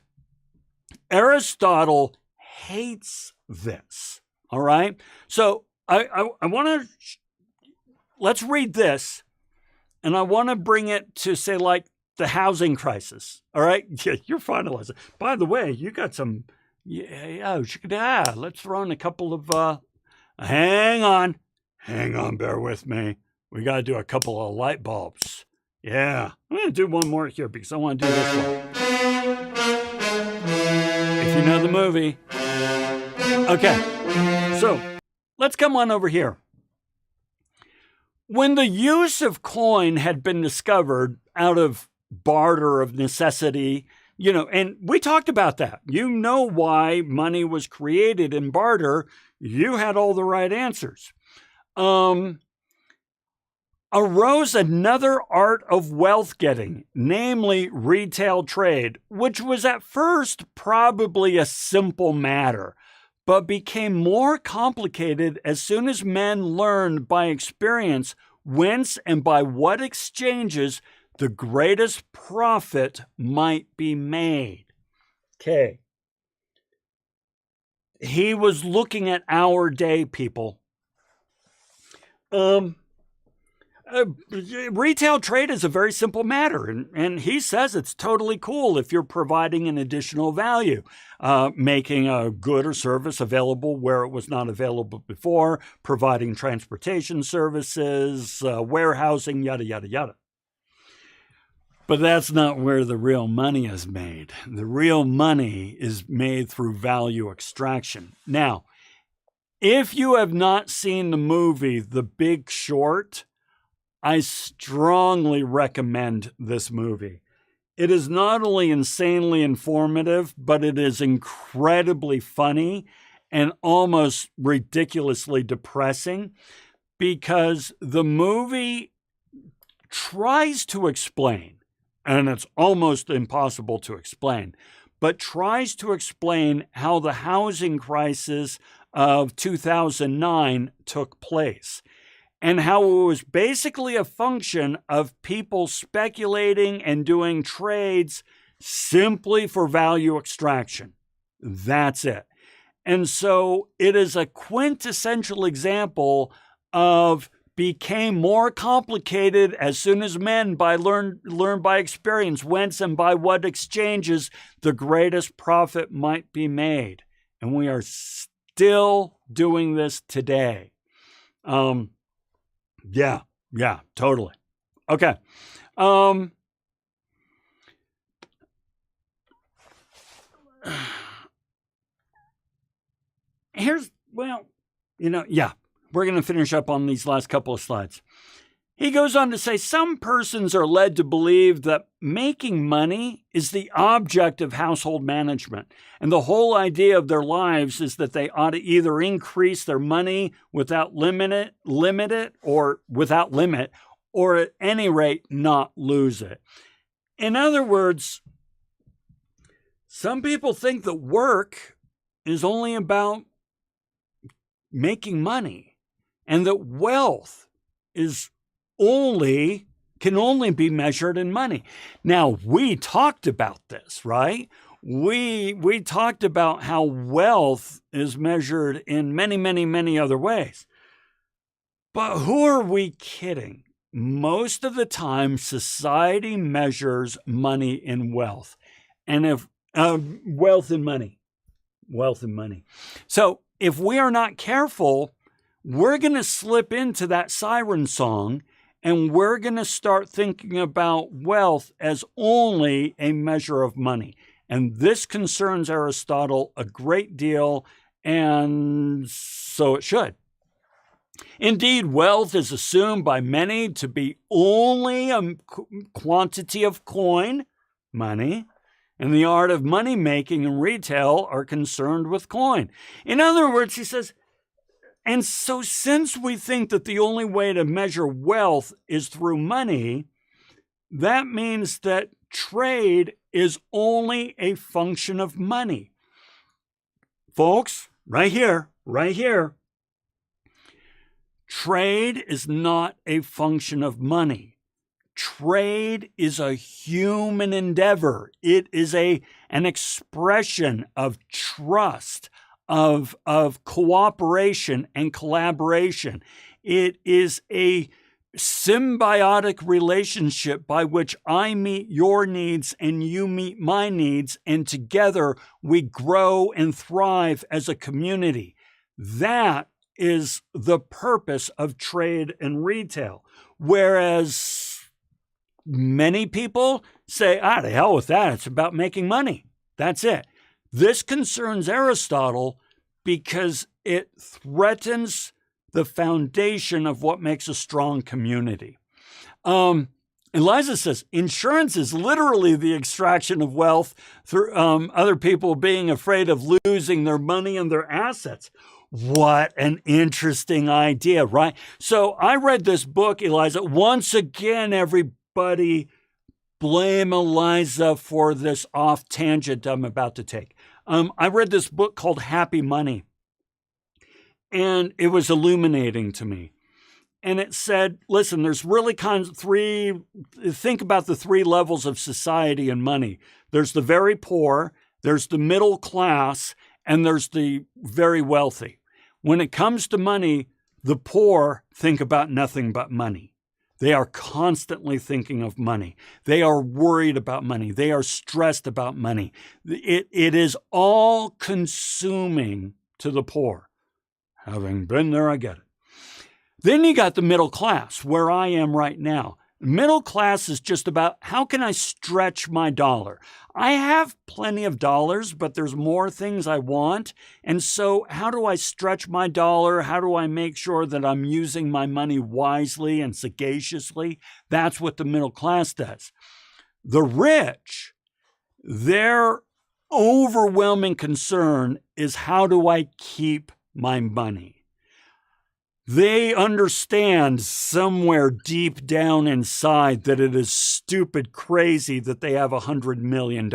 Aristotle hates this. All right. So I want to, let's read this. And I want to bring it to say like the housing crisis. All right. Yeah, you're finalizing. By the way, you got some, let's throw in a couple of, hang on, bear with me. We got to do a couple of light bulbs. Yeah. I'm going to do one more here because I want to do this one. If you know the movie. Okay, so let's come on over here. When the use of coin had been discovered out of barter of necessity, and we talked about that. You know why money was created in barter. You had all the right answers. Arose another art of wealth getting, namely retail trade, which was at first probably a simple matter, but became more complicated as soon as men learned by experience whence and by what exchanges the greatest profit might be made. Okay. He was looking at our day, people. retail trade is a very simple matter, and he says it's totally cool if you're providing an additional value, making a good or service available where it was not available before, providing transportation services, warehousing, yada, yada, yada. But that's not where the real money is made. The real money is made through value extraction. Now, if you have not seen the movie The Big Short, I strongly recommend this movie. It is not only insanely informative, but it is incredibly funny and almost ridiculously depressing, because the movie tries to explain, and it's almost impossible to explain, but tries to explain how the housing crisis of 2009 took place, and how it was basically a function of people speculating and doing trades simply for value extraction. That's it. And so it is a quintessential example of became more complicated as soon as men learn by experience whence and by what exchanges the greatest profit might be made. And we are still doing this today. Yeah, totally. Okay. We're going to finish up on these last couple of slides. He goes on to say, some persons are led to believe that making money is the object of household management, and the whole idea of their lives is that they ought to either increase their money without limit, or at any rate not lose it. In other words, some people think that work is only about making money, and that wealth can only be measured in money. Now, we talked about this, right? We talked about how wealth is measured in many, many, many other ways. But who are we kidding? Most of the time, society measures money in wealth, and if wealth and money. So if we are not careful, we're going to slip into that siren song, and we're going to start thinking about wealth as only a measure of money. And this concerns Aristotle a great deal, and so it should. Indeed, wealth is assumed by many to be only a quantity of coin, money, and the art of money making and retail are concerned with coin. In other words, he says, and so since we think that the only way to measure wealth is through money, that means that trade is only a function of money. Folks, right here, trade is not a function of money. Trade is a human endeavor. It is an expression of trust, of cooperation and collaboration. It is a symbiotic relationship by which I meet your needs and you meet my needs, and together we grow and thrive as a community. That is the purpose of trade and retail. Whereas many people say, to hell with that, it's about making money. That's it. This concerns Aristotle because it threatens the foundation of what makes a strong community. Eliza says, insurance is literally the extraction of wealth through other people being afraid of losing their money and their assets. What an interesting idea, right? So I read this book, Eliza. Once again, everybody blame Eliza for this off tangent I'm about to take. I read this book called Happy Money, and it was illuminating to me. And it said, listen, there's really think about the three levels of society and money. There's the very poor, there's the middle class, and there's the very wealthy. When it comes to money, the poor think about nothing but money. They are constantly thinking of money. They are worried about money. They are stressed about money. It is all consuming to the poor. Having been there, I get it. Then you got the middle class, where I am right now. Middle class is just about how can I stretch my dollar? I have plenty of dollars, but there's more things I want. And so how do I stretch my dollar? How do I make sure that I'm using my money wisely and sagaciously? That's what the middle class does. The rich, their overwhelming concern is how do I keep my money? They understand somewhere deep down inside that it is stupid crazy that they have $100 million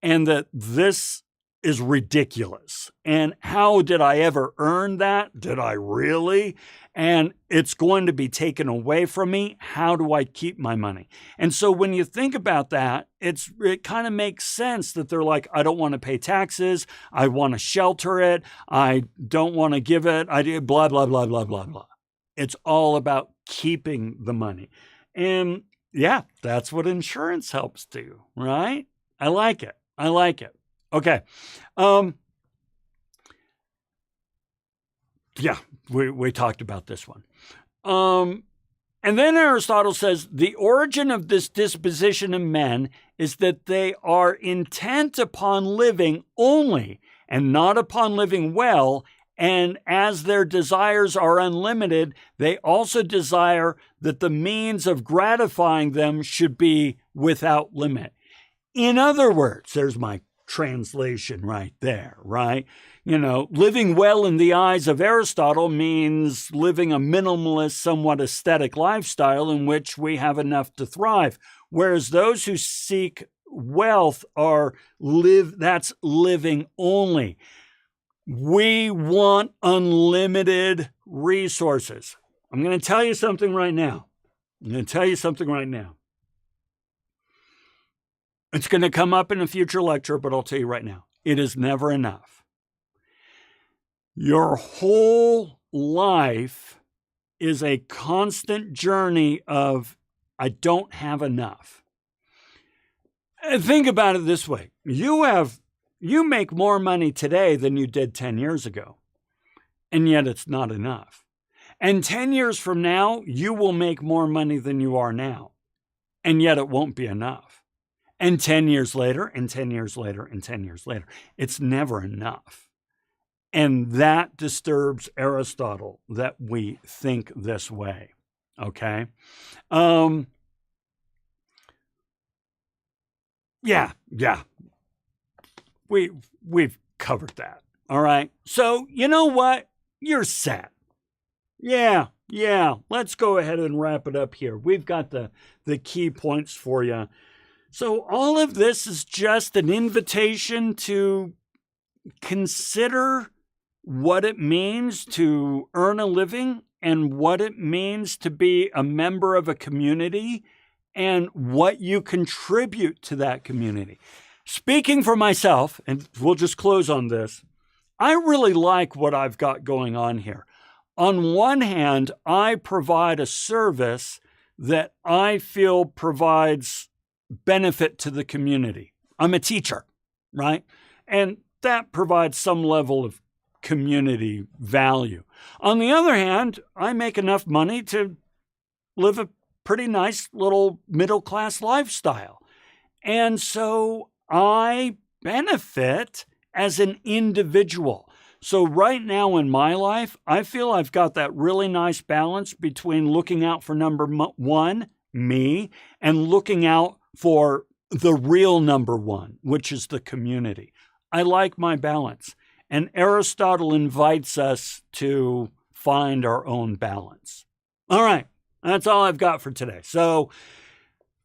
and that this is ridiculous. And how did I ever earn that? Did I really? And it's going to be taken away from me. How do I keep my money? And so when you think about that, it kind of makes sense that they're like, I don't want to pay taxes. I want to shelter it. I don't want to give it. I do blah, blah, blah, blah, blah, blah. It's all about keeping the money. And yeah, that's what insurance helps do, right? I like it. I like it. Okay. Yeah, we talked about this one. And then Aristotle says, the origin of this disposition in men is that they are intent upon living only and not upon living well. And as their desires are unlimited, they also desire that the means of gratifying them should be without limit. In other words, there's my translation right there, right? Living well in the eyes of Aristotle means living a minimalist, somewhat aesthetic lifestyle in which we have enough to thrive. Whereas those who seek wealth that's living only. We want unlimited resources. I'm going to tell you something right now. It's going to come up in a future lecture, but I'll tell you right now, it is never enough. Your whole life is a constant journey of, I don't have enough. And think about it this way. You make more money today than you did 10 years ago, and yet it's not enough. And 10 years from now, you will make more money than you are now, and yet it won't be enough. And 10 years later, and 10 years later, and 10 years later. It's never enough. And that disturbs Aristotle, that we think this way. Okay? Yeah. We've covered that. All right? So, you know what? You're set. Yeah. Let's go ahead and wrap it up here. We've got the key points for you. So all of this is just an invitation to consider what it means to earn a living and what it means to be a member of a community and what you contribute to that community. Speaking for myself, and we'll just close on this, I really like what I've got going on here. On one hand, I provide a service that I feel provides benefit to the community. I'm a teacher, right? And that provides some level of community value. On the other hand, I make enough money to live a pretty nice little middle-class lifestyle. And so I benefit as an individual. So right now in my life, I feel I've got that really nice balance between looking out for number one, me, and looking out for the real number one, which is the community. I like my balance. And Aristotle invites us to find our own balance. All right, that's all I've got for today. So,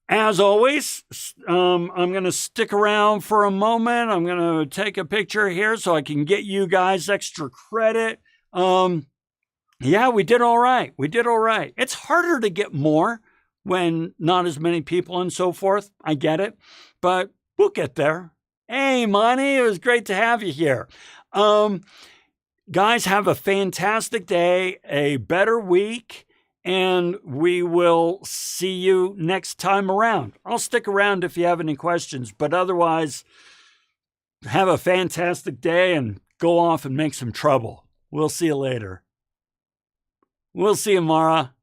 as always, I'm going to stick around for a moment. I'm going to take a picture here so I can get you guys extra credit. Yeah, we did all right. It's harder to get more when not as many people and so forth. I get it, but we'll get there. Hey, Monty, it was great to have you here. Guys, have a fantastic day, a better week, and we will see you next time around. I'll stick around if you have any questions, but otherwise, have a fantastic day and go off and make some trouble. We'll see you later. We'll see you, Mara.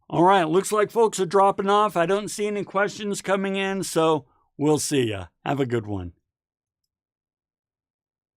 All right, looks like folks are dropping off. I don't see any questions coming in, so we'll see ya. Have a good one.